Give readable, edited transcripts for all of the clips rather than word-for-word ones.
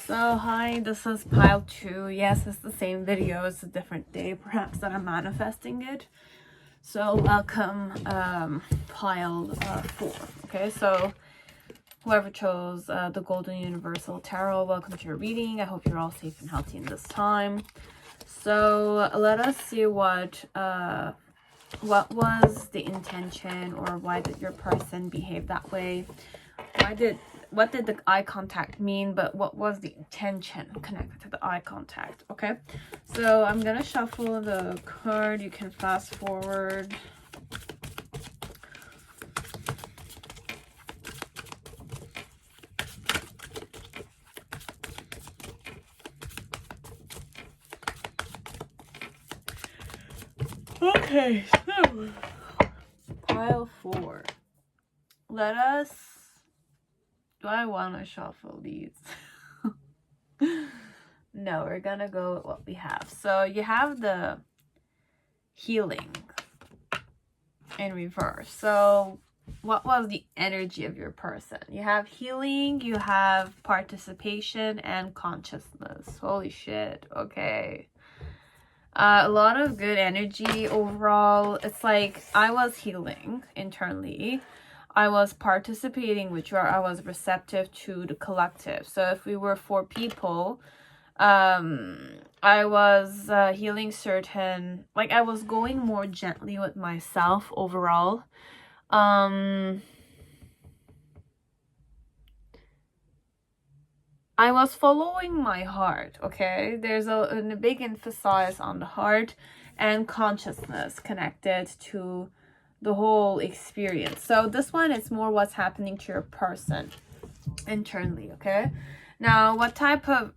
So hi, this is pile 2. Yes, it's the same video, it's a different day perhaps that I'm manifesting it. So welcome pile 4. Okay, so whoever chose the Golden Universal Tarot, welcome to your reading. I hope you're all safe and healthy in this time. So let us see what was the intention, or why did your person behave that way? What did the eye contact mean, but what was the intention connected to the eye contact? Okay, so I'm gonna shuffle the card. You can fast forward. Okay, so pile 4. Let us... Do I want to shuffle these? No, we're gonna go with what we have. So you have the healing in reverse. So what was the energy of your person? You have healing, you have participation, and consciousness. Holy shit. Okay. A lot of good energy overall. It's like I was healing internally. I was participating, which I was receptive to the collective. So if we were 4 people, I was healing certain, like I was going more gently with myself overall. I was following my heart, okay? There's a big emphasis on the heart and consciousness connected to the whole experience. So this one is more what's happening to your person internally, okay? Now, what type of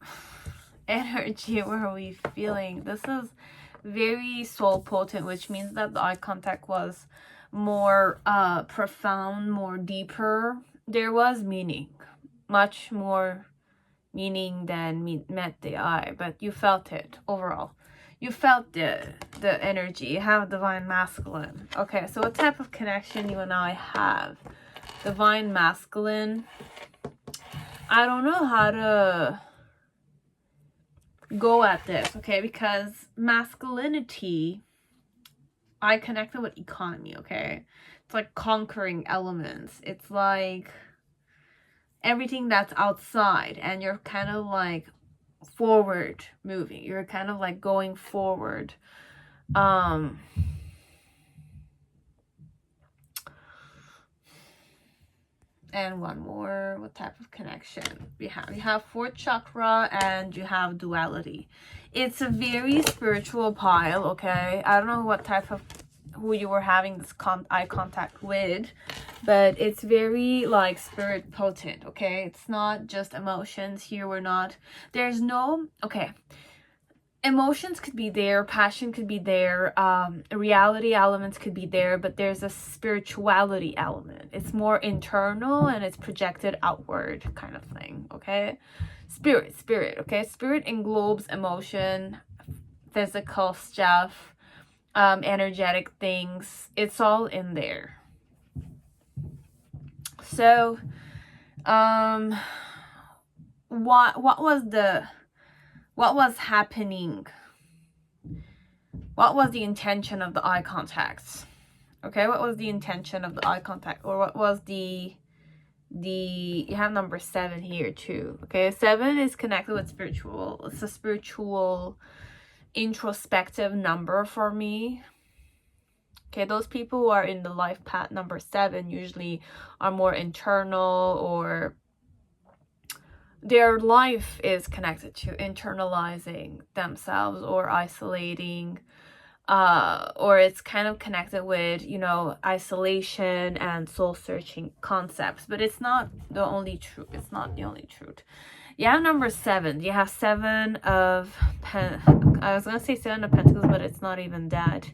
energy were we feeling? This is very soul potent, which means that the eye contact was more profound, more deeper. There was meaning, much more meaning than met the eye, but you felt it overall. You felt the energy. You have divine masculine. Okay, so what type of connection you and I have? Divine masculine. I don't know how to go at this, okay? Because masculinity, I connected with economy, okay? It's like conquering elements. It's like everything that's outside, and you're kind of like forward moving. You're kind of like going forward. And one more, what type of connection we have? You have 4th chakra and you have duality. It's a very spiritual pile, okay? I don't know what type of who you were having this eye contact with, but it's very like spirit potent, okay? It's not just emotions here. There's no, okay, emotions could be there, passion could be there, reality elements could be there, but there's a spirituality element. It's more internal and it's projected outward kind of thing, okay? Spirit, okay? Spirit englobes emotion, physical stuff, energetic things. It's all in there. So what was happening? What was the intention of the eye contact? Okay, what was the intention of the eye contact? Or what was you have number 7 here too. Okay, 7 is connected with spiritual. It's a spiritual introspective number for me. Okay, those people who are in the life path number 7 usually are more internal, or their life is connected to internalizing themselves or isolating, or it's kind of connected with, you know, isolation and soul searching concepts, but it's not the only truth. It's not the only truth. You have number 7. You have 7 of I was gonna say 7 of Pentacles, but it's not even that.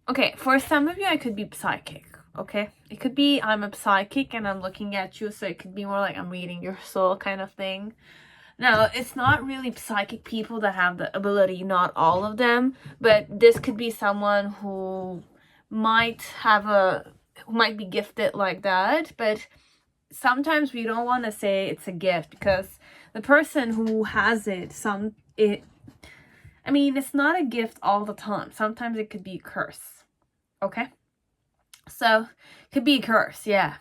Okay, for some of you, I could be psychic. Okay, it could be I'm a psychic and I'm looking at you, so it could be more like I'm reading your soul kind of thing. Now, it's not really psychic people that have the ability, not all of them, but this could be someone who might be gifted like that. But sometimes we don't want to say it's a gift, because the person who has it, I mean, it's not a gift all the time. Sometimes it could be a curse. Okay? So, it could be a curse, yeah.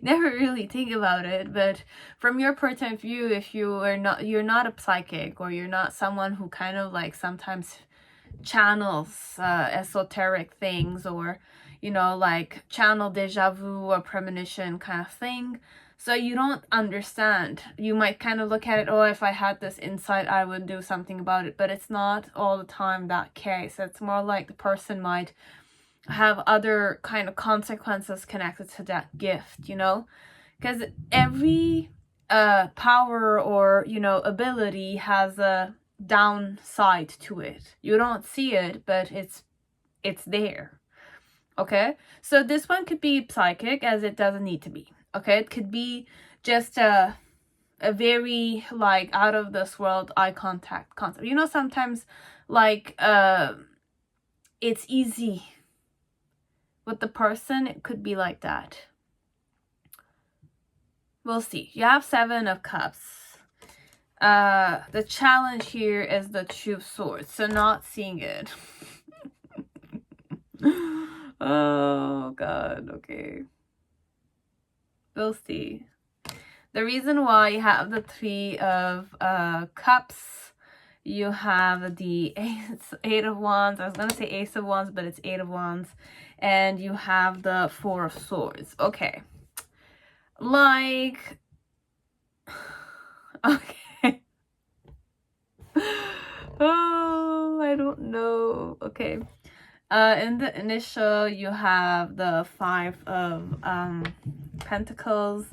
Never really think about it, but from your point of view, if you're not a psychic, or you're not someone who kind of like sometimes channels esoteric things, or like channel deja vu or premonition kind of thing, so you don't understand. You might kind of look at it, oh, if I had this insight I would do something about it, but it's not all the time that case. It's more like the person might have other kind of consequences connected to that gift, because every power or ability has a downside to it. You don't see it, but it's there. Okay, so this one could be psychic, as it doesn't need to be. Okay, it could be just a very like out of this world eye contact concept. Sometimes like it's easy with the person, it could be like that. We'll see. You have 7 of Cups. The challenge here is the Two of Swords, so not seeing it. Oh god, okay. We'll see. The reason why you have the 3 of Cups, you have the 8 of Wands. I was gonna say Ace of Wands, but it's 8 of Wands. And you have the 4 of Swords. Okay. Like, okay. Oh, I don't know. Okay. In the initial, you have the 5 of Pentacles.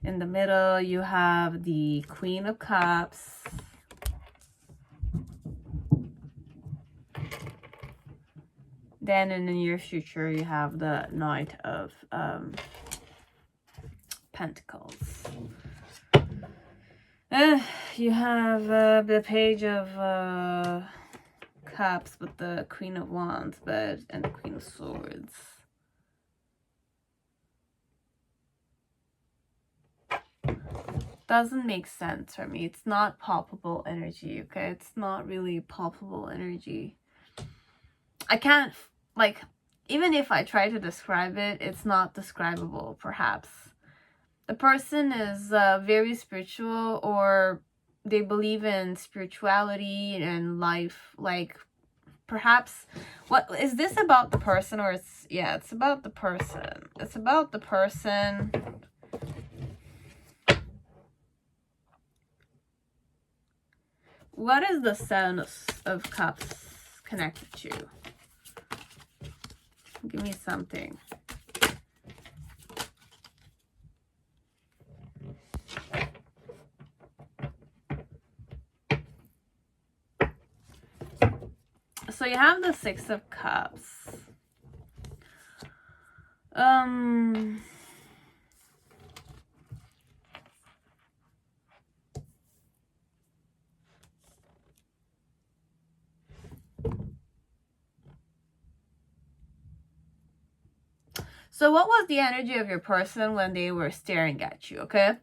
In the middle, you have the Queen of Cups. Then in the near future, you have the Knight of Pentacles. You have the Page of Cups with the Queen of Wands, and the Queen of Swords. Doesn't make sense for me. It's not palpable energy, okay? It's not really palpable energy. I can't, like, even if I try to describe it, it's not describable, perhaps. The person is very spiritual, or they believe in spirituality and life, like, perhaps. What is this about the person? Or it's about the person. It's about the person. What is the 7 of Cups connected to? Give me something. So you have the 6 of Cups. So what was the energy of your person when they were staring at you, okay?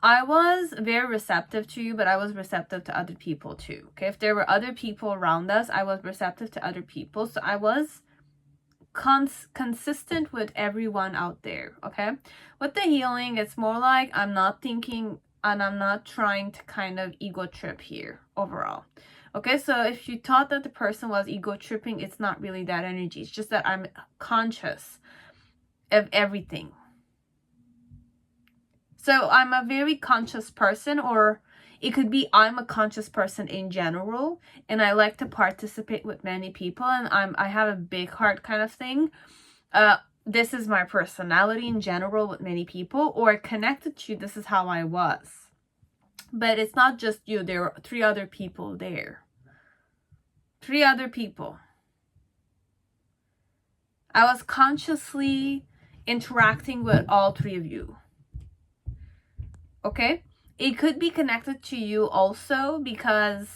I was very receptive to you, but I was receptive to other people too, okay? If there were other people around us, I was receptive to other people. So I was consistent with everyone out there, okay? With the healing, it's more like I'm not thinking and I'm not trying to kind of ego trip here overall. Okay, so if you thought that the person was ego tripping, it's not really that energy. It's just that I'm conscious of everything. So I'm a very conscious person, or it could be I'm a conscious person in general, and I like to participate with many people, and I have a big heart kind of thing. This is my personality in general with many people, or connected to this is how I was. But it's not just you. There are 3 other people there. 3 other people. I was consciously interacting with all 3 of you. Okay? It could be connected to you also, because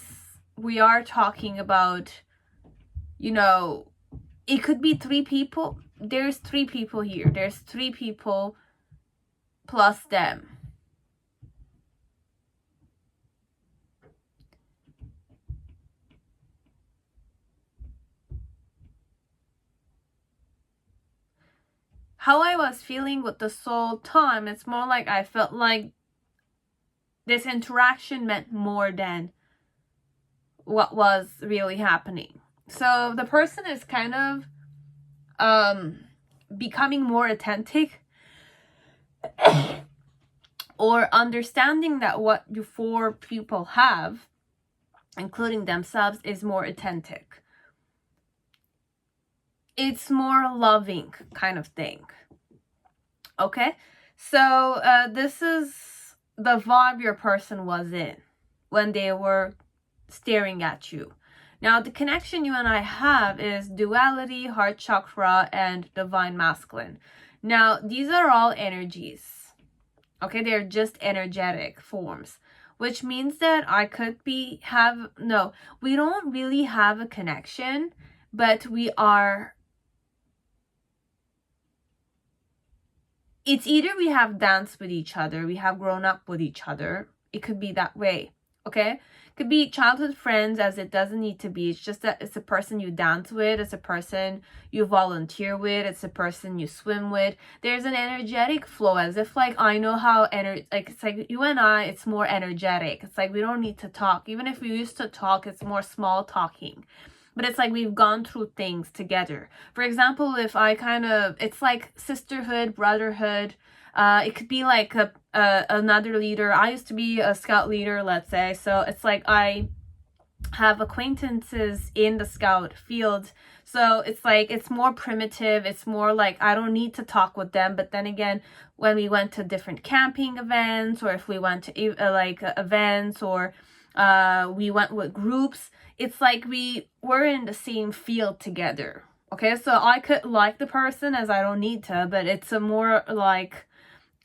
we are talking about, it could be 3 people. There's 3 people here. There's 3 people plus them. how I was feeling with this whole time, it's more like I felt like this interaction meant more than what was really happening. So the person is kind of becoming more authentic or understanding that what you four people have, including themselves, is more authentic. It's more loving kind of thing. Okay, so this is the vibe your person was in when they were staring at you. Now, the connection you and I have is duality, heart chakra, and divine masculine. Now, these are all energies. Okay, they're just energetic forms, which means that I could we don't really have a connection, but it's either we have danced with each other, we have grown up with each other. It could be that way, okay? Could be childhood friends, as it doesn't need to be. It's just that it's a person you dance with, it's a person you volunteer with, it's a person you swim with. There's an energetic flow, as if like I know how it's like you and I, it's more energetic. It's like we don't need to talk. Even if we used to talk, it's more small talking. But it's like we've gone through things together. For example, if I it's like sisterhood, brotherhood. It could be like another leader. I used to be a scout leader, let's say. So it's like I have acquaintances in the scout field. So it's like it's more primitive. It's more like I don't need to talk with them. But then again, when we went to different camping events, or if we went to events, or we went with groups, it's like we were in the same field together. Okay, so I could like the person as I don't need to, but it's a more like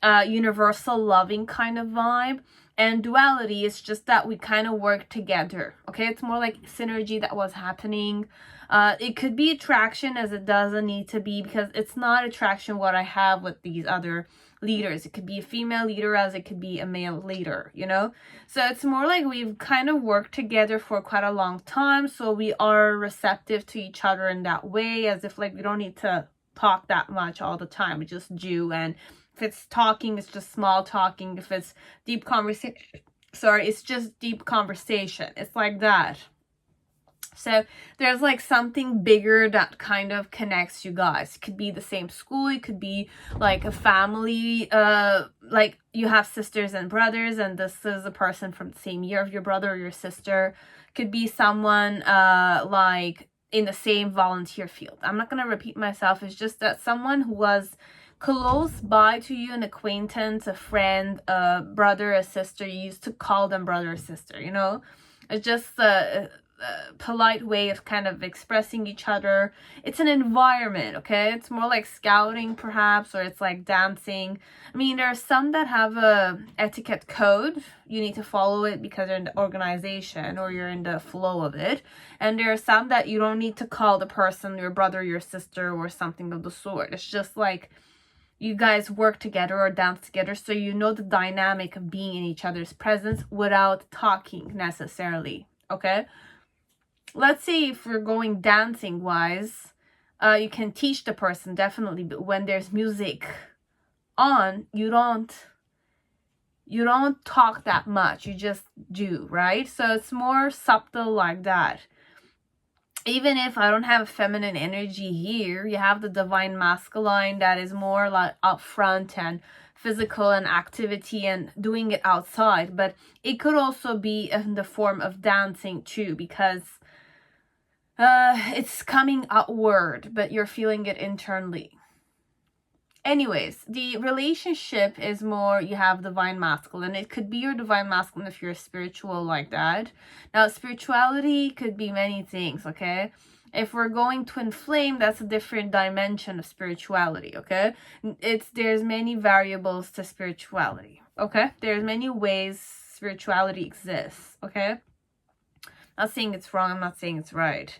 universal loving kind of vibe. And duality is just that we kind of work together. Okay, it's more like synergy that was happening. It could be attraction, as it doesn't need to be, because it's not attraction what I have with these other leaders. It could be a female leader as it could be a male leader, you know? So it's more like we've kind of worked together for quite a long time, so we are receptive to each other in that way, as if like we don't need to talk that much all the time. We just do. And if it's talking, it's just small talking. If it's deep conversation, it's just deep conversation. It's like that. So there's like something bigger that kind of connects you guys. It could be the same school. It could be like a family. Like you have sisters and brothers, and this is a person from the same year of your brother or your sister. Could be someone like in the same volunteer field. I'm not going to repeat myself. It's just that someone who was close by to you, an acquaintance, a friend, a brother, a sister. You used to call them brother or sister, you know? It's just a polite way of kind of expressing each other. It's an environment, okay? It's more like scouting perhaps, or it's like dancing. I mean, there are some that have a etiquette code. You need to follow it because you're in the organization or you're in the flow of it. And there are some that you don't need to call the person your brother, your sister, or something of the sort. It's just like you guys work together or dance together, so you know the dynamic of being in each other's presence without talking necessarily, okay? Let's say if we're going dancing wise, you can teach the person definitely, but when there's music on, you don't talk that much, you just do, right? So it's more subtle like that. Even if I don't have feminine energy here, you have the divine masculine that is more like upfront and physical and activity and doing it outside. But it could also be in the form of dancing too, because it's coming outward, but you're feeling it internally. Anyways, the relationship is more, you have divine masculine. It could be your divine masculine if you're spiritual like that. Now, spirituality could be many things, okay? If we're going twin flame, that's a different dimension of spirituality, okay? There's many variables to spirituality, okay? There's many ways spirituality exists, okay? I'm not saying it's wrong, I'm not saying it's right.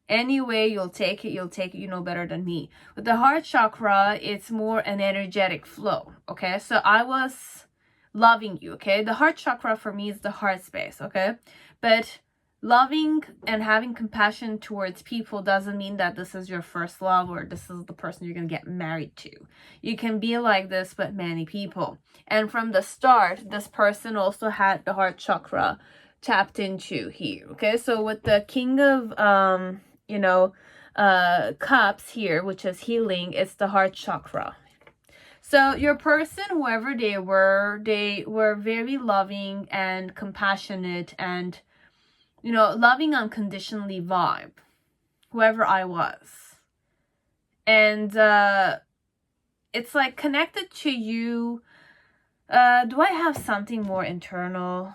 Any way you'll take it, you know better than me. With the heart chakra, it's more an energetic flow, okay? So I was loving you, okay? The heart chakra for me is the heart space, okay? But loving and having compassion towards people doesn't mean that this is your first love or this is the person you're going to get married to. You can be like this with many people. And from the start, this person also had the heart chakra tapped into here. Okay, so with the King of cups here, which is healing, it's the heart chakra. So your person, whoever they were very loving and compassionate and, loving unconditionally vibe, whoever I was. And it's like connected to you. Do I have something more internal?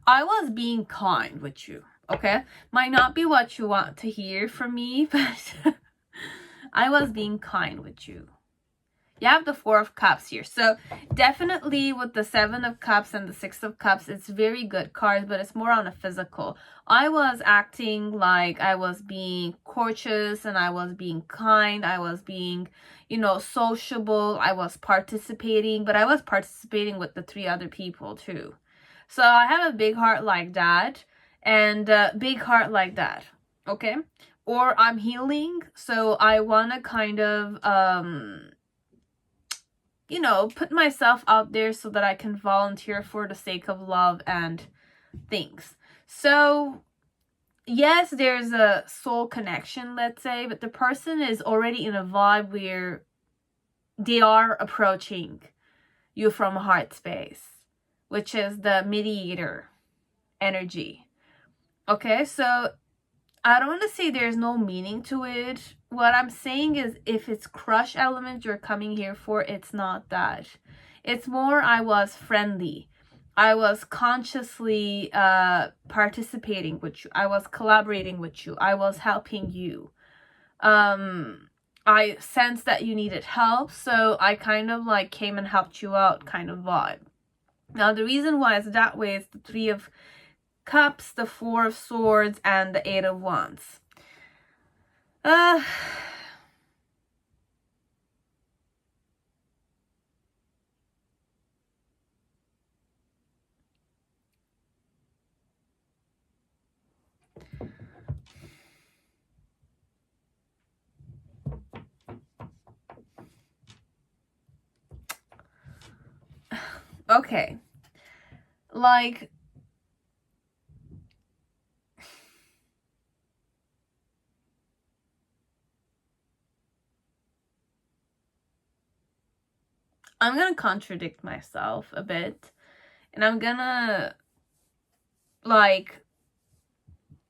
I was being kind with you, okay? Might not be what you want to hear from me, but I was being kind with you. You have the Four of Cups here. So definitely with the Seven of Cups and the Six of Cups, it's very good cards, but it's more on a physical. I was acting like I was being courteous and I was being kind. I was being, sociable. I was participating, but I was participating with the 3 other people too. So I have a big heart like that and a big heart like that, okay? Or I'm healing, so I want to kind of put myself out there so that I can volunteer for the sake of love and things. So yes, there's a soul connection, let's say, but the person is already in a vibe where they are approaching you from a heart space, which is the mediator energy. Okay, so I don't want to say there's no meaning to it. What I'm saying is if it's crush element you're coming here for, it's not that. It's more I was friendly. I was consciously participating with you. I was collaborating with you. I was helping you. I sensed that you needed help, so I kind of like came and helped you out kind of vibe. Now, the reason why it's that way is the 3 of Cups, the 4 of Swords, and the 8 of Wands. Okay. Like, I'm gonna contradict myself a bit. And I'm gonna, like,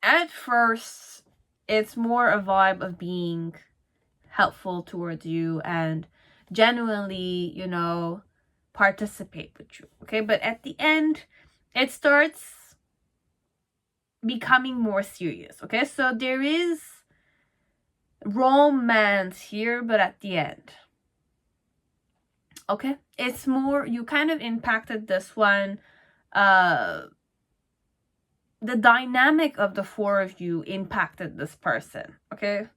at first, it's more a vibe of being helpful towards you and genuinely, participate with you. Okay, but at the end, it starts becoming more serious. Okay, so there is romance here, but at the end. Okay, it's more, you kind of impacted this one. The dynamic of the 4 of you impacted this person. Okay,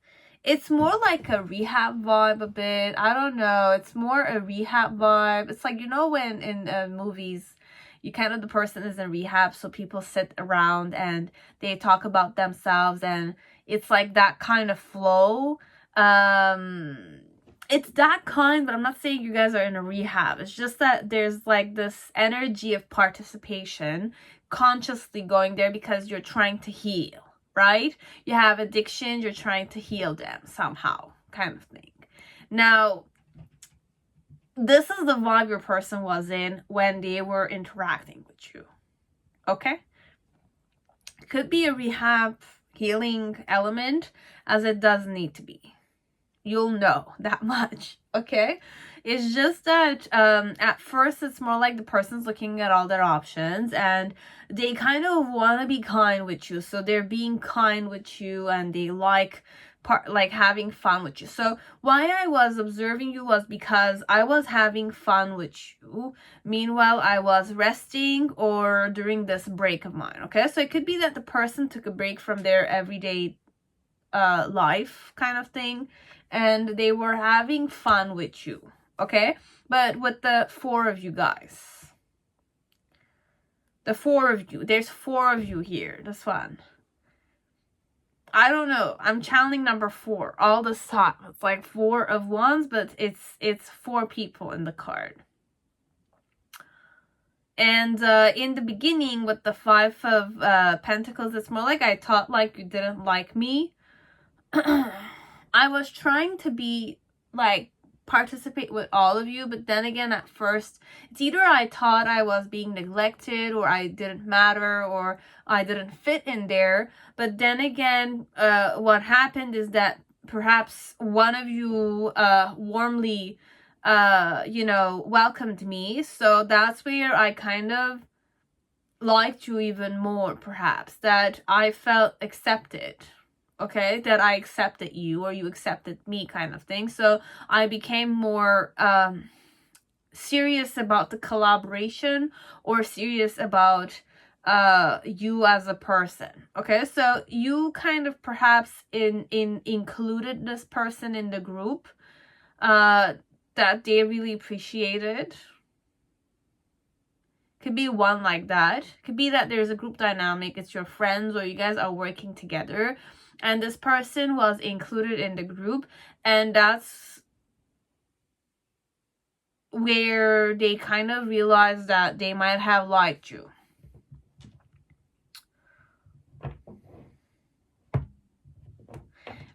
it's more like a rehab vibe a bit. I don't know, it's more a rehab vibe. It's like, when in movies you kind of, the person is in rehab, so people sit around and they talk about themselves, and it's like that kind of flow. It's that kind, but I'm not saying you guys are in a rehab. It's just that there's like this energy of participation, consciously going there because you're trying to heal, right? You have addiction, you're trying to heal them somehow, kind of thing. Now, this is the vibe your person was in when they were interacting with you, okay? It could be a rehab healing element, as it does need to be. You'll know that much, okay? It's just that at first it's more like the person's looking at all their options and they kind of want to be kind with you, so they're being kind with you and they like having fun with you. So why I was observing you was because I was having fun with you, meanwhile I was resting or during this break of mine. Okay, so it could be that the person took a break from their everyday life kind of thing and they were having fun with you. okay? But with the 4 of you guys, the 4 of you, there's 4 of you here, this one. I don't know, I'm channeling number 4 all this time. It's like 4 of wands, but it's 4 people in the card. And in the beginning with the 5 of Pentacles, it's more like I thought like you didn't like me. I was trying to be like participate with all of you, but then again at first it's either I thought I was being neglected, or I didn't matter, or I didn't fit in there. But then again, what happened is that perhaps one of you warmly welcomed me, so that's where I kind of liked you even more, perhaps, that I felt accepted, okay, that I accepted you, or you accepted me, kind of thing. So I became more serious about the collaboration, or serious about you as a person, okay? So you kind of perhaps included this person in the group that they really appreciated. Could be one like that. Could be that there's a group dynamic, it's your friends, or you guys are working together, and this person was included in the group, and that's where they kind of realized that they might have liked you.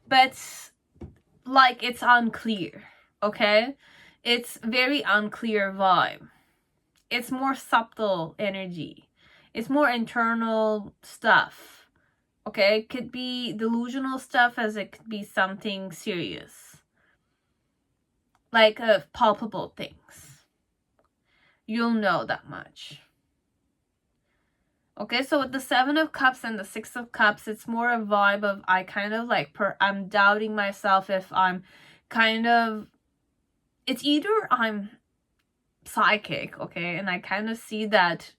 But like, it's unclear, okay? It's very unclear vibe. It's more subtle energy. It's more internal stuff, okay? It could be delusional stuff, as it could be something serious, like palpable things. You'll know that much. Okay, so with the 7 of Cups and the 6 of Cups, it's more a vibe of I kind of like, I'm doubting myself if I'm kind of, it's either I'm psychic, okay, and I kind of see that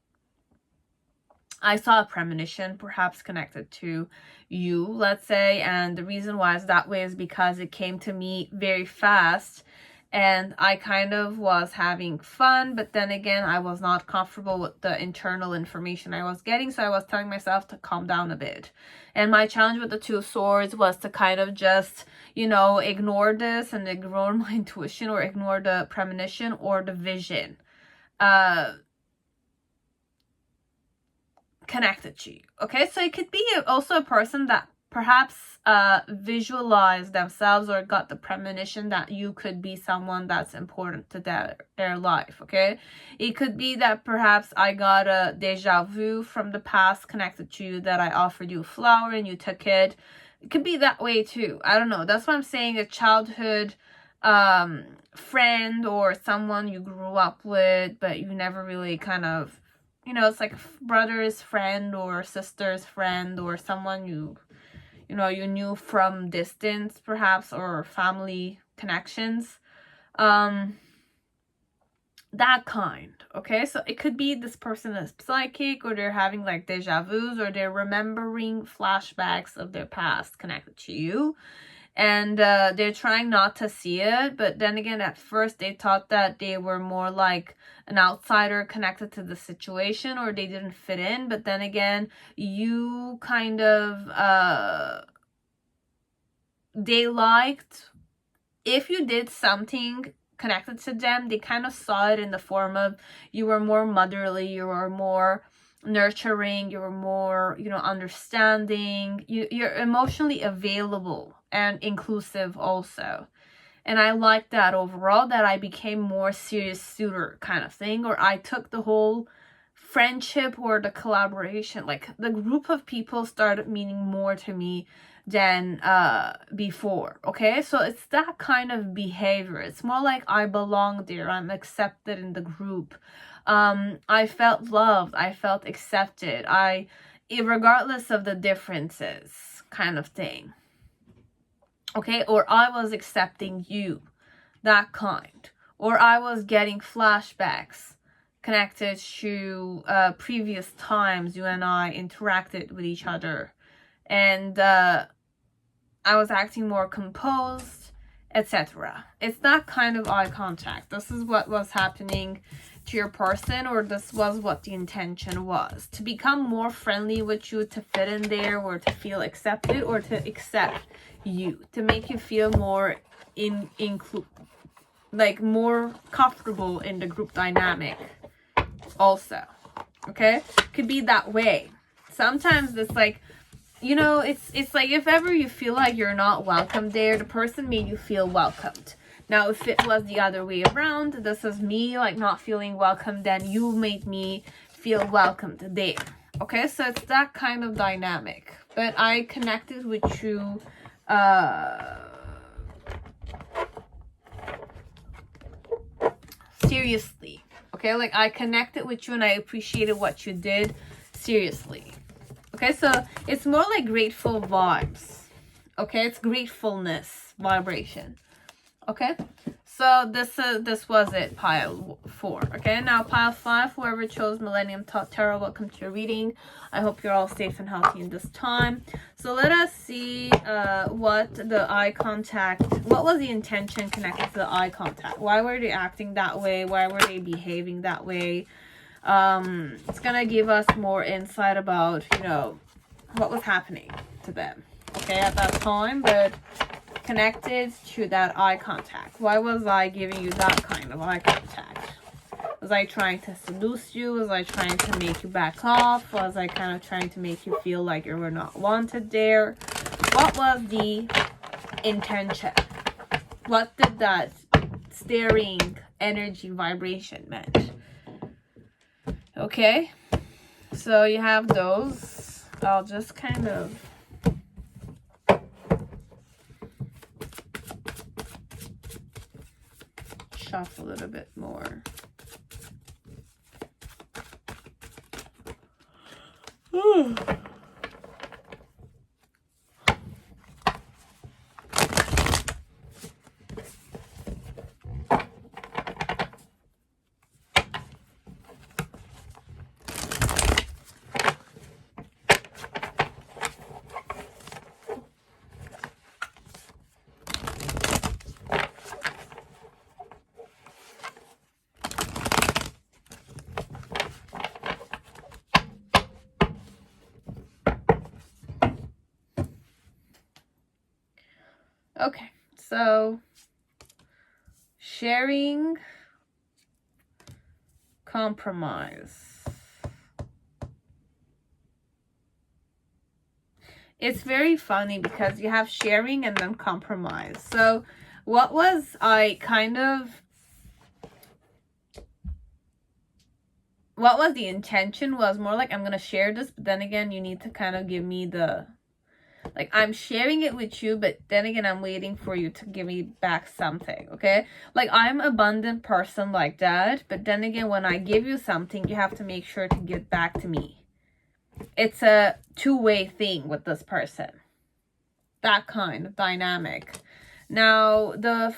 I saw a premonition perhaps connected to you, let's say, and the reason why it's that way is because it came to me very fast, and I kind of was having fun, but then again, I was not comfortable with the internal information I was getting, so I was telling myself to calm down a bit. And my challenge with the 2 of Swords was to kind of just, ignore this and ignore my intuition, or ignore the premonition or the vision connected to you. Okay, so it could be also a person that perhaps visualized themselves, or got the premonition that you could be someone that's important to their life, okay? It could be that perhaps I got a deja vu from the past connected to you, that I offered you a flower and you took it. It could be that way too. I don't know. That's what I'm saying. A childhood friend, or someone you grew up with, but you never really kind of, it's like brother's friend or sister's friend, or someone you knew from distance, perhaps, or family connections. That kind, okay? So it could be this person is psychic, or they're having like deja vus, or they're remembering flashbacks of their past connected to you. And they're trying not to see it, but then again, at first they thought that they were more like an outsider connected to the situation, or they didn't fit in. But then again, you kind of they liked, if you did something connected to them, they kind of saw it in the form of you were more motherly, you were more nurturing, you were more understanding, you're emotionally available and inclusive also. And I like that overall, that I became more serious suitor kind of thing, or I took the whole friendship or the collaboration, like the group of people started meaning more to me than before, okay? So it's that kind of behavior. It's more like I belong there, I'm accepted in the group. I felt loved, I felt accepted, regardless of the differences kind of thing, okay? Or I was accepting you, that kind. Or I was getting flashbacks connected to previous times you and I interacted with each other, and I was acting more composed etc. It's that kind of eye contact. This is what was happening to your person, or this was what the intention was. To become more friendly with you, to fit in there, or to feel accepted, or to accept you, to make you feel more like more comfortable in the group dynamic also. Okay, could be that way. Sometimes it's like, you know, it's like if ever you feel like you're not welcome there, the person made you feel welcomed. Now if it was the other way around, this is me like not feeling welcome, then you made me feel welcomed there. Okay, so it's that kind of dynamic. But I connected with you seriously. Okay, like I connected with you and I appreciated what you did seriously. Okay, so it's more like grateful vibes. Okay, it's gratefulness vibration. Okay, so this was it, pile 4. Okay, now pile 5, whoever chose Millennium, Thoth, Tarot, welcome to your reading. I hope you're all safe and healthy in this time. So let us see what the eye contact, what was the intention connected to the eye contact? Why were they acting that way? Why were they behaving that way? It's gonna give us more insight about, you know, what was happening to them, okay, at that time, but connected to that eye contact. Why was I giving you that kind of eye contact? Was I trying to seduce you? Was I trying to make you back off? Was I kind of trying to make you feel like you were not wanted there? What was the intention? What did that staring energy vibration meant? Okay, so you have those. I'll just kind of shuffle a little bit more. Okay, so sharing, compromise. It's very funny because you have sharing and then compromise. So what was I kind of, what was the intention was more like, I'm going to share this, but then again, you need to kind of give me the, like, I'm sharing it with you, but then again, I'm waiting for you to give me back something, okay? Like, I'm an abundant person like that, but then again, when I give you something, you have to make sure to give back to me. It's a two-way thing with this person. That kind of dynamic. Now, the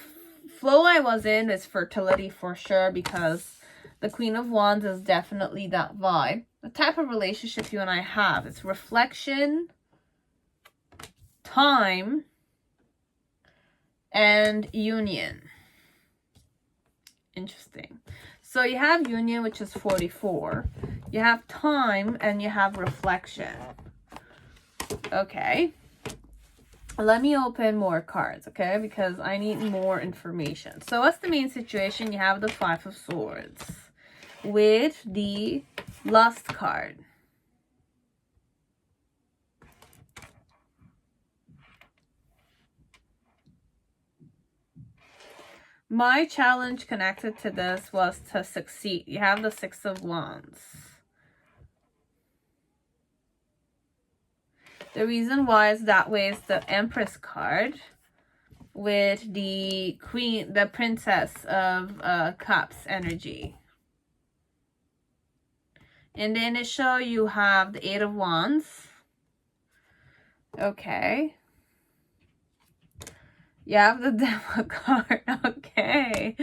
flow I was in is fertility for sure, because the Queen of Wands is definitely that vibe. The type of relationship you and I have, it's reflection, time, and union. Interesting. So you have union, which is 44. You have time and you have reflection. Okay. Let me open more cards, okay? Because I need more information. So what's the main situation? You have the 5 of Swords with the Lust card. My challenge connected to this was to succeed. You have the 6 of Wands. The reason why is that way is the Empress card with the Queen, the Princess of Cups energy. In the initial, you have the 8 of Wands. Okay. You have the Devil card. Okay.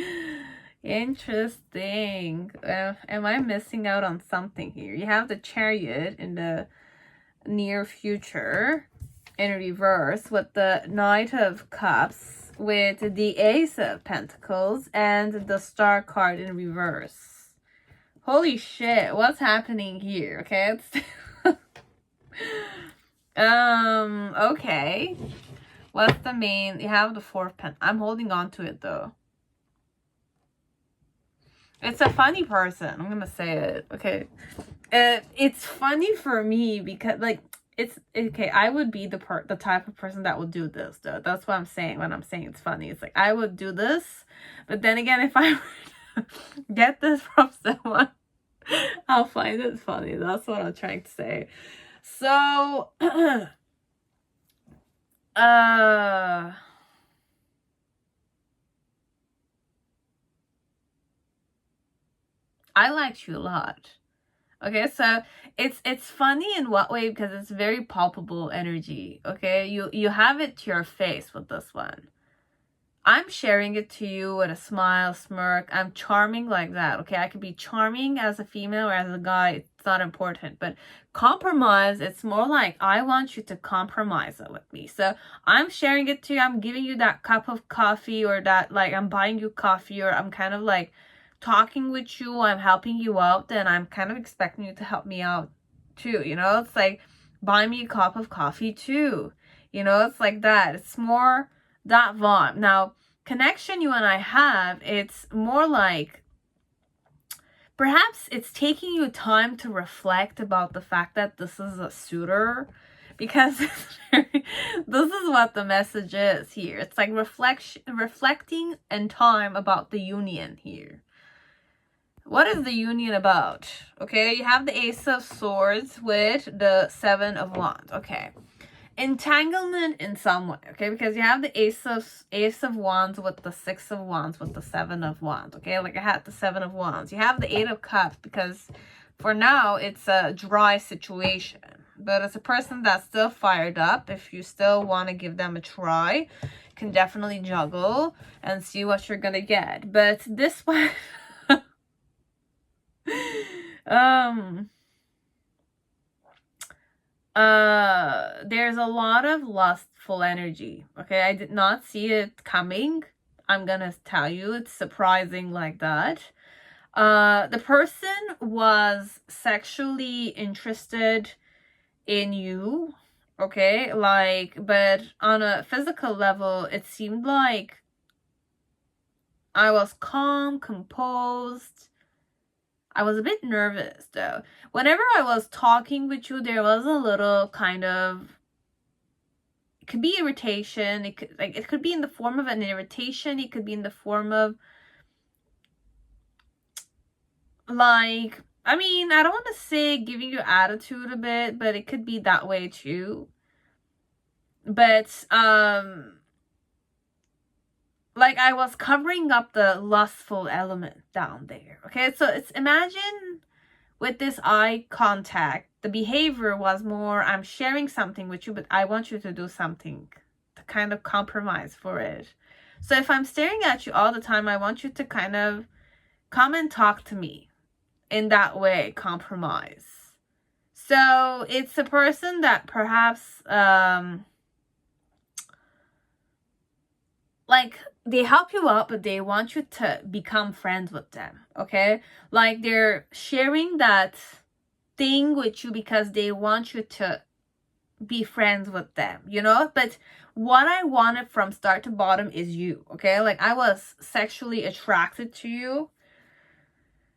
Interesting. Am I missing out on something here? You have the Chariot in the near future in reverse with the Knight of Cups with the Ace of Pentacles and the Star card in reverse. Holy shit, what's happening here? Okay, okay. What's the main? You have the Four of Pentacles. I'm holding on to it though. It's a funny person. I'm gonna say it. Okay. It's funny for me because like it's okay. I would be the type of person that would do this though. That's what I'm saying when I'm saying it's funny. It's like I would do this, but then again, if I were to get this from someone, I'll find it funny. That's what I'm trying to say. So, I liked you a lot. Okay, so it's funny in what way? Because it's very palpable energy. Okay, you have it to your face with this one. I'm sharing it to you with a smile, smirk. I'm charming like that. Okay, I could be charming as a female or as a guy. It's not important. But compromise, it's more like I want you to compromise it with me. So I'm sharing it to you. I'm giving you that cup of coffee, or that like I'm buying you coffee, or I'm kind of like talking with you. I'm helping you out. Then I'm kind of expecting you to help me out too. You know, it's like buy me a cup of coffee too. You know, it's like that. It's more that vibe. Now, connection you and I have, it's more like perhaps it's taking you time to reflect about the fact that this is a suitor, because this is what the message is here. It's like reflecting and time about the union here. What is the union about? Okay, you have the Ace of Swords with the Seven of Wands. Okay, entanglement in some way. Okay, because you have the Ace of Wands with the Six of Wands with the Seven of Wands. Okay, like I had the Seven of Wands. You have the Eight of Cups because for now it's a dry situation, but it's a person that's still fired up. If you still want to give them a try, can definitely juggle and see what you're gonna get. But this one. There's a lot of lustful energy. Okay, I did not see it coming. I'm gonna tell you, it's surprising like that. The person was sexually interested in you. Okay, like, but on a physical level, it seemed like I was calm, composed. I was a bit nervous though. Whenever I was talking with you, there was a little kind of, it could be irritation. It could be in the form of an irritation. It could be in the form of like, I mean, I don't want to say giving you attitude a bit, but it could be that way too. But like I was covering up the lustful element down there. Okay, so it's, imagine with this eye contact, the behavior was more, I'm sharing something with you, but I want you to do something to kind of compromise for it. So if I'm staring at you all the time, I want you to kind of come and talk to me in that way, compromise. So it's a person that perhaps like they help you out, but they want you to become friends with them. Okay, like they're sharing that thing with you because they want you to be friends with them, you know. But what I wanted from start to bottom is you. Okay, like I was sexually attracted to you.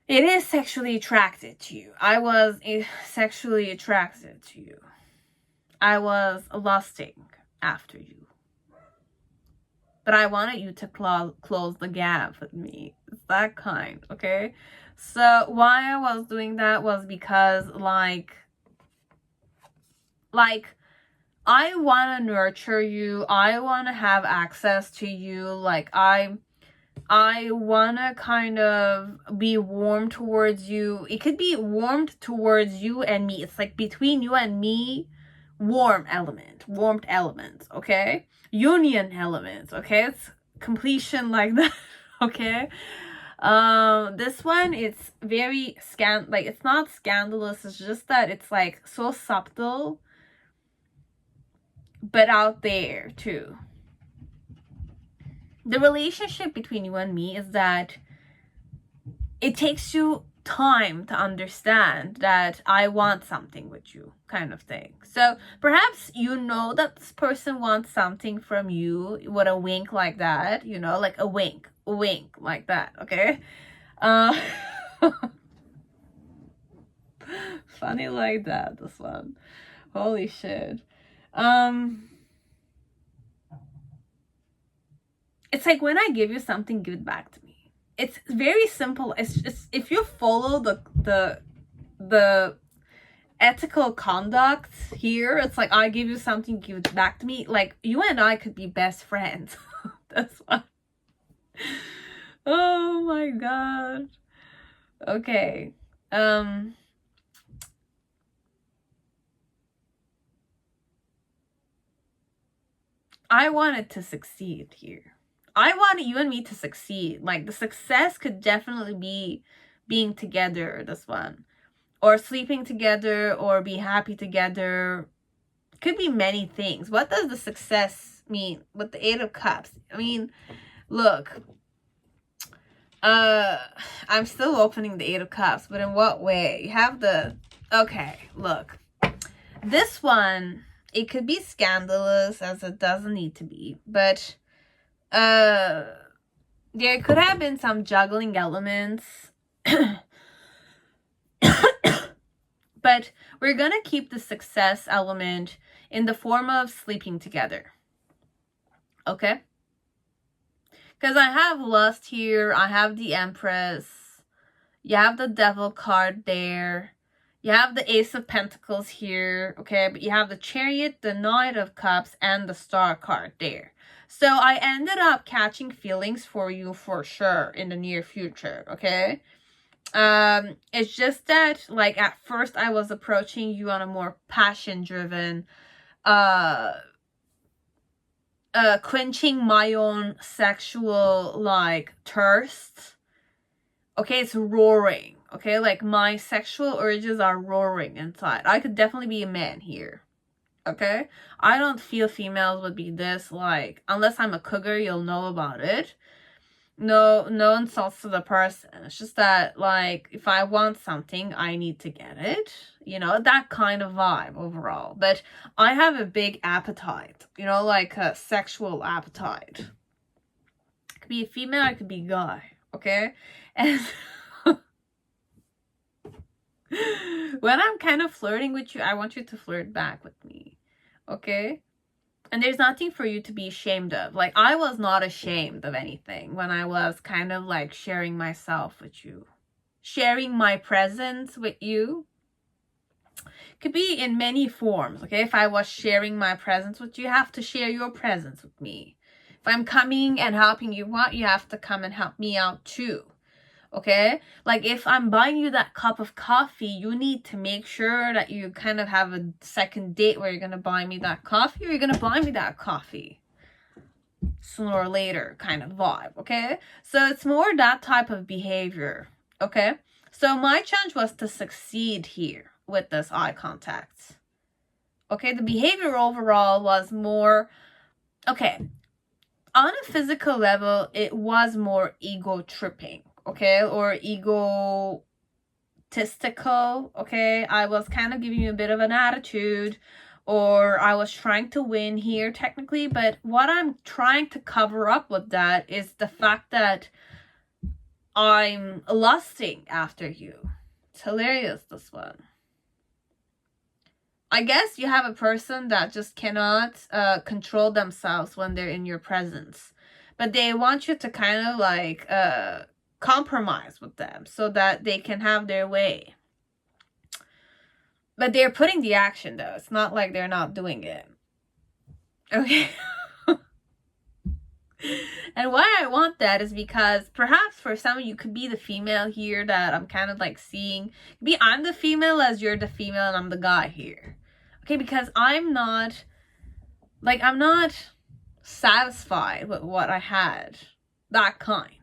It is sexually attracted to you. I was sexually attracted to you. I was lusting after you. But I wanted you to close the gap with me. It's that kind, okay? So why I was doing that was because like I want to nurture you. I want to have access to you. Like I want to kind of be warm towards you. It could be warmed towards you and me. It's like between you and me, warmth elements, okay? Union elements, okay? It's completion like that, okay? This one, it's very like it's not scandalous, it's just that it's like so subtle, but out there too. the relationship between you and me is that it takes you time to understand that I want something with you, kind of thing. So perhaps you know that this person wants something from you with a wink like that, you know, like a wink like that, okay? Funny like that, this one. Holy shit. It's like when I give you something, give it back to me. It's very simple. It's just if you follow the ethical conduct here, it's like I give you something, give it back to me. Like you and I could be best friends. That's why. Oh my god. Okay. I wanted to succeed here. I wanted you and me to succeed. Like the success could definitely be being together, this one. Or sleeping together, or be happy together. Could be many things. What does the success mean with the 8 of Cups? I mean, look. I'm still opening the 8 of Cups, but in what way? You have the... Okay, look. This one, it could be scandalous, as it doesn't need to be, but there could have been some juggling elements. But we're gonna keep the success element in the form of sleeping together. Okay? Because I have lust here. I have the Empress. You have the Devil card there. You have the Ace of Pentacles here. Okay? But you have the Chariot, the Knight of Cups, and the Star card there. So I ended up catching feelings for you for sure in the near future. Okay? It's just that, like, at first I was approaching you on a more passion-driven, quenching my own sexual, like, thirst. Okay, it's roaring. Okay, like, my sexual urges are roaring inside. I could definitely be a man here. Okay? I don't feel females would be this, like, unless I'm a cougar, you'll know about it. No insults to the person. It's just that, like, if I want something, I need to get it. You know, that kind of vibe overall. But I have a big appetite. You know, like a sexual appetite. It could be a female, it could be a guy. Okay? And when I'm kind of flirting with you, I want you to flirt back with me. Okay? And there's nothing for you to be ashamed of. Like, I was not ashamed of anything when I was kind of like sharing myself with you. Sharing my presence with you. Could be in many forms, okay? If I was sharing my presence with you, you have to share your presence with me. If I'm coming and helping you out, you have to come and help me out too. Okay? Like, if I'm buying you that cup of coffee, you need to make sure that you kind of have a second date where you're going to buy me that coffee, or you're going to buy me that coffee sooner or later kind of vibe, okay? So it's more that type of behavior, okay? So my challenge was to succeed here with this eye contact. Okay? The behavior overall was more... Okay. On a physical level, it was more ego tripping. Okay, or egotistical. Okay, I was kind of giving you a bit of an attitude, or I was trying to win here technically, but what I'm trying to cover up with that is the fact that I'm lusting after you. It's hilarious, this one. I guess you have a person that just cannot control themselves when they're in your presence, but they want you to kind of like compromise with them so that they can have their way. But they're putting the action, though. It's not like they're not doing it. Okay? And why I want that is because perhaps for some of you could be the female here that I'm kind of like seeing. Be I'm the female as you're the female and I'm the guy here. Okay? Because I'm not satisfied with what I had. That kind.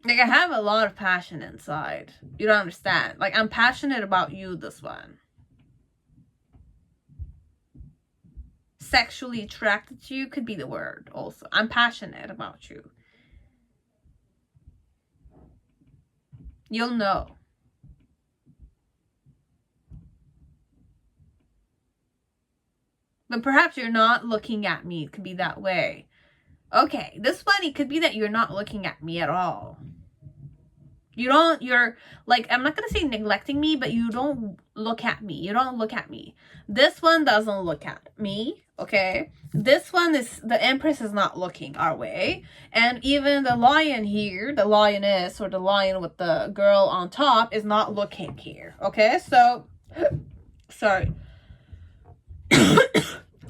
Like, I have a lot of passion inside. You don't understand. Like, I'm passionate about you, this one. sexually attracted to you could be the word also. I'm passionate about you. You'll know. But perhaps you're not looking at me. It could be that way. Okay, this one, it could be that you're not looking at me at all. You're like, I'm not going to say neglecting me, but you don't look at me. You don't look at me. This one doesn't look at me, okay? This one is, the Empress is not looking our way. And even the lion here, the lioness or the lion with the girl on top is not looking here, okay? So, sorry.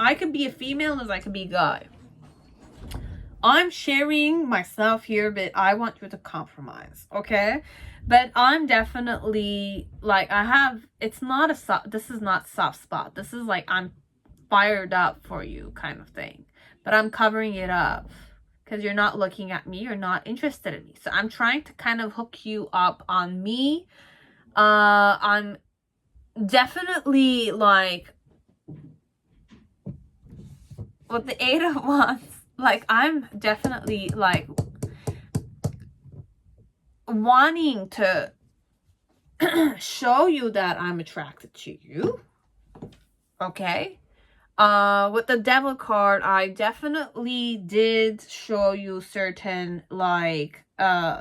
I could be a female as I could be a guy. I'm sharing myself here, but I want you to compromise, okay? But I'm definitely, like, it's not this is not soft spot. This is like, I'm fired up for you kind of thing. But I'm covering it up because you're not looking at me. You're not interested in me. So I'm trying to kind of hook you up on me. I'm definitely, like, with the 8 of Wands, like, I'm definitely, like, wanting to show you that I'm attracted to you. Okay? With the Devil card, I definitely did show you certain, like,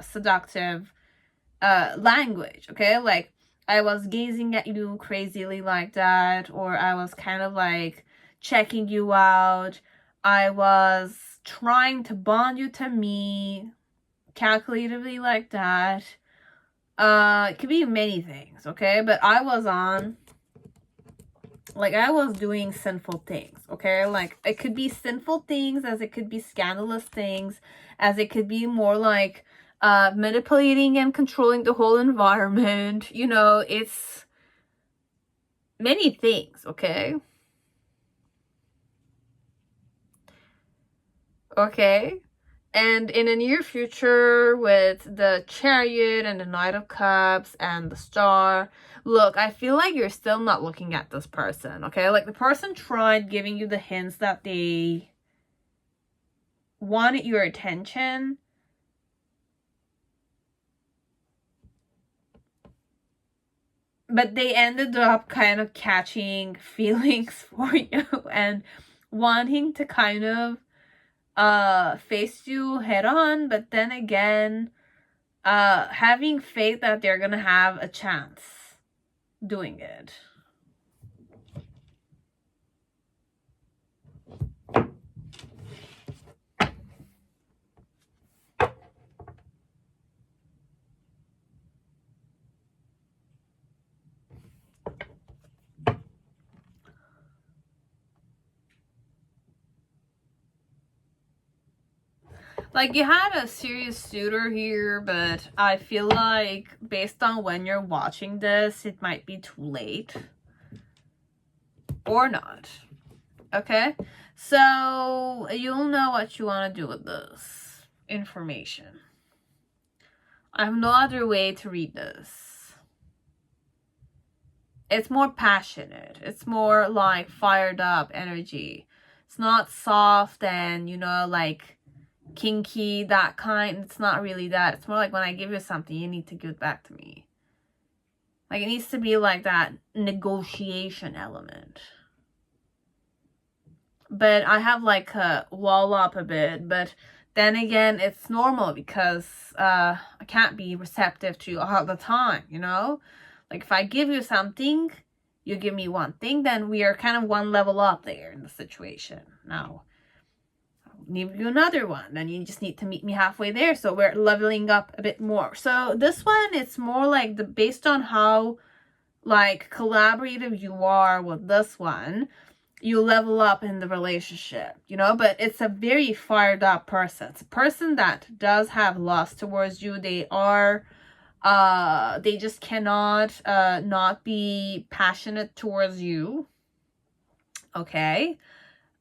seductive language. Okay? Like, I was gazing at you crazily like that, or I was kind of, like, checking you out. I was trying to bond you to me calculatively like that. It could be many things, okay? But I was doing sinful things, okay? Like, it could be sinful things, as it could be scandalous things, as it could be more like manipulating and controlling the whole environment. You know, it's many things, okay? Okay? And in the near future, with the Chariot and the Knight of Cups and the Star, look, I feel like you're still not looking at this person, okay? Like, the person tried giving you the hints that they wanted your attention. But they ended up kind of catching feelings for you and wanting to kind of face you head on, but then again, having faith that they're gonna have a chance doing it. Like, you had a serious suitor here, but I feel like based on when you're watching this, it might be too late. Or not. Okay? So, you'll know what you want to do with this information. I have no other way to read this. It's more passionate. It's more like fired up energy. It's not soft and, you know, like kinky, that kind. It's not really that. It's more like, when I give you something, you need to give it back to me. Like, it needs to be like that negotiation element. But I have like a wall up a bit, but then again, it's normal because I can't be receptive to you all the time, you know? Like, if I give you something, you give me one thing, then we are kind of one level up there in the situation. Now, give you another one, then you just need to meet me halfway there, so we're leveling up a bit more. So this one, it's more like based on how, like, collaborative you are with this one, you level up in the relationship, you know? But it's a very fired up person. It's a person that does have lust towards you. They are they just cannot not be passionate towards you, okay?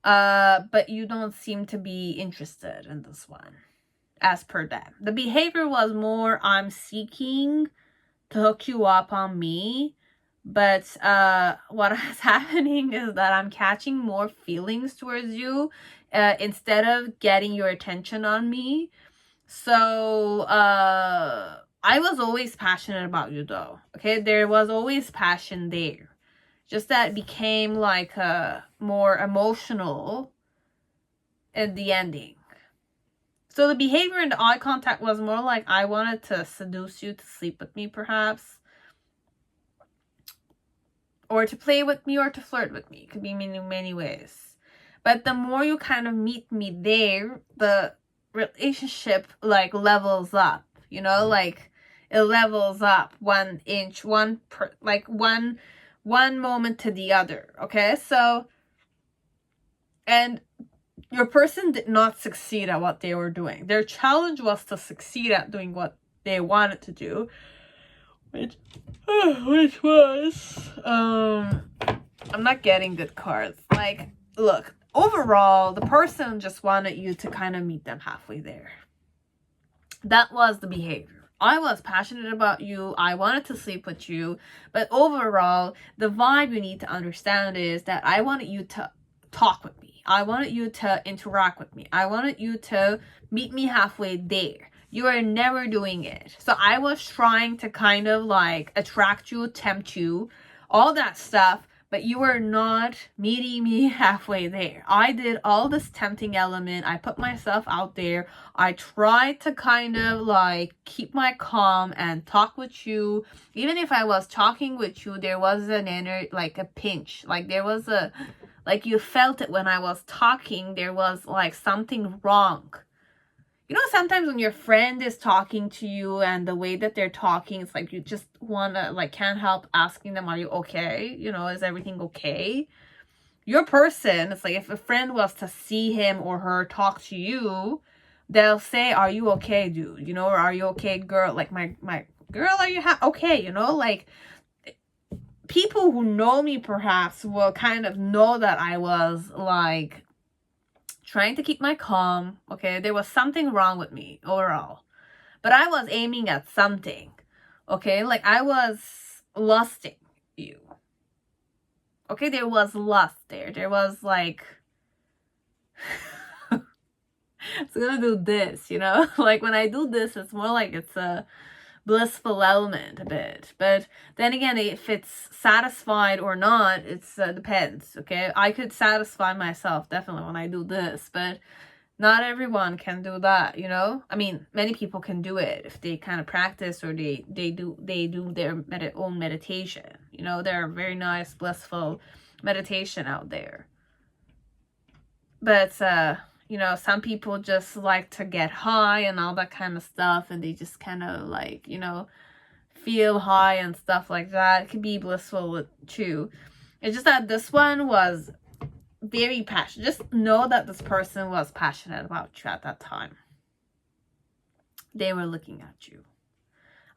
But you don't seem to be interested in this one, as per them. The behavior was more, I'm seeking to hook you up on me, But what is happening is that I'm catching more feelings towards you instead of getting your attention on me. So I was always passionate about you though. Okay, there was always passion there. Just that it became like more emotional at the ending. So the behavior and the eye contact was more like I wanted to seduce you to sleep with me, perhaps. Or to play with me or to flirt with me. It could be many ways. But the more you kind of meet me there, the relationship like levels up. You know, like it levels up 1 inch, one moment to the other. Okay, so and your person did not succeed at what they were doing. Their challenge was to succeed at doing what they wanted to do, which was I'm not getting good cards. Like, look, overall, the person just wanted you to kind of meet them halfway there. That was the behavior. I was passionate about you. I wanted to sleep with you. But overall, the vibe you need to understand is that I wanted you to talk with me. I wanted you to interact with me. I wanted you to meet me halfway there. You are never doing it. So I was trying to kind of like attract you, tempt you, all that stuff. But you were not meeting me halfway there. I did all this tempting element. I put myself out there. I tried to kind of like keep my calm and talk with you. Even if I was talking with you, there was an inner, like a pinch. Like there was a, like you felt it when I was talking. There was like something wrong. You know, sometimes when your friend is talking to you and the way that they're talking, it's like you just want to, like, can't help asking them, are you okay? You know, is everything okay? Your person, it's like if a friend was to see him or her talk to you, they'll say, are you okay, dude? You know, or are you okay, girl? Like, my girl, are you okay? You know, like, people who know me perhaps will kind of know that I was, like, trying to keep my calm. Okay, there was something wrong with me overall, but I was aiming at something. Okay, like I was lusting you. Okay, there was lust there. There was like it's gonna do this, you know. Like when I do this, it's more like it's a blissful element a bit. But then again, if it's satisfied or not, it's depends. Okay, I could satisfy myself definitely when I do this, but not everyone can do that, you know. I mean, many people can do it if they kind of practice or they do their own meditation. You know, there are very nice blissful meditation out there. But you know, some people just like to get high and all that kind of stuff, and they just kind of like, you know, feel high and stuff like that. It could be blissful too. It's just that this one was very passionate. Just know that this person was passionate about you at that time. They were looking at you.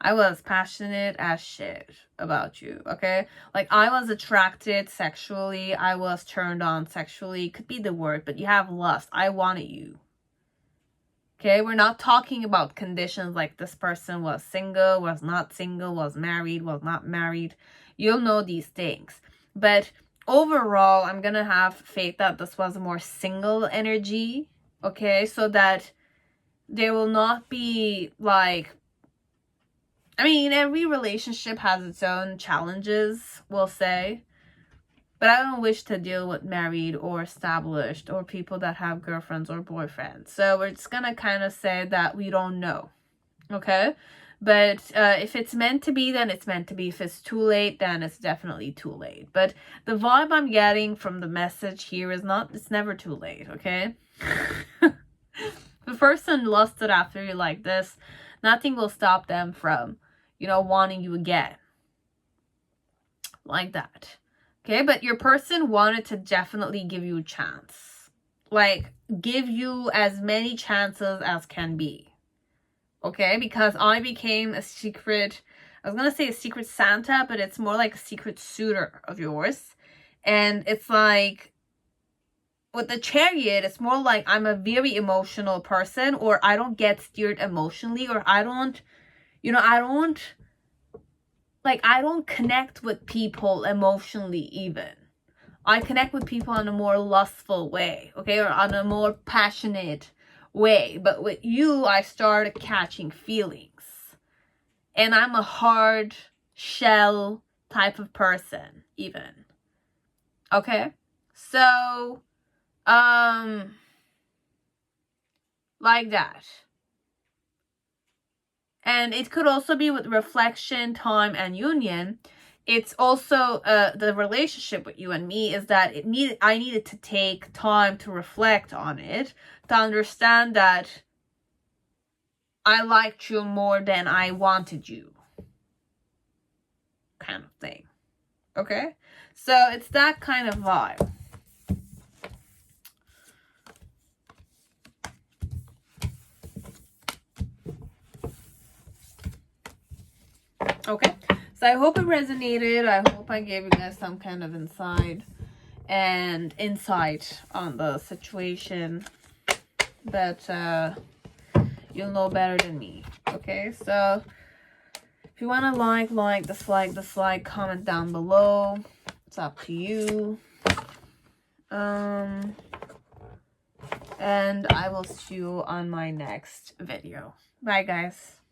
I was passionate as shit about you, okay? Like, I was attracted sexually. I was turned on sexually. Could be the word, but you have lust. I wanted you. Okay? We're not talking about conditions like this person was single, was not single, was married, was not married. You'll know these things. But overall, I'm gonna have faith that this was a more single energy, okay? So that there will not be like, I mean, every relationship has its own challenges, we'll say. But I don't wish to deal with married or established or people that have girlfriends or boyfriends. So we're just gonna kind of say that we don't know, okay? But if it's meant to be, then it's meant to be. If it's too late, then it's definitely too late. But the vibe I'm getting from the message here is it's never too late, okay? The person lusted after you like this, nothing will stop them from, you know, wanting you again. Like that. Okay, but your person wanted to definitely give you a chance. Like, give you as many chances as can be. Okay, because I became a secret, I was going to say a secret Santa, but it's more like a secret suitor of yours. And it's like, with the Chariot, it's more like I'm a very emotional person, or I don't get steered emotionally, or I don't, you know, like, I don't connect with people emotionally even. I connect with people in a more lustful way, okay, or on a more passionate way. But with you, I started catching feelings. And I'm a hard shell type of person, even. Okay? So, like that. And it could also be with reflection, time, and union. It's also the relationship with you and me is that I needed to take time to reflect on it, to understand that I liked you more than I wanted you, kind of thing. Okay? So it's that kind of vibe. Okay? So I hope it resonated. I hope I gave you guys some kind of insight on the situation. But you'll know better than me. Okay? So if you want to like, dislike, comment down below. It's up to you. And I will see you on my next video. Bye, guys.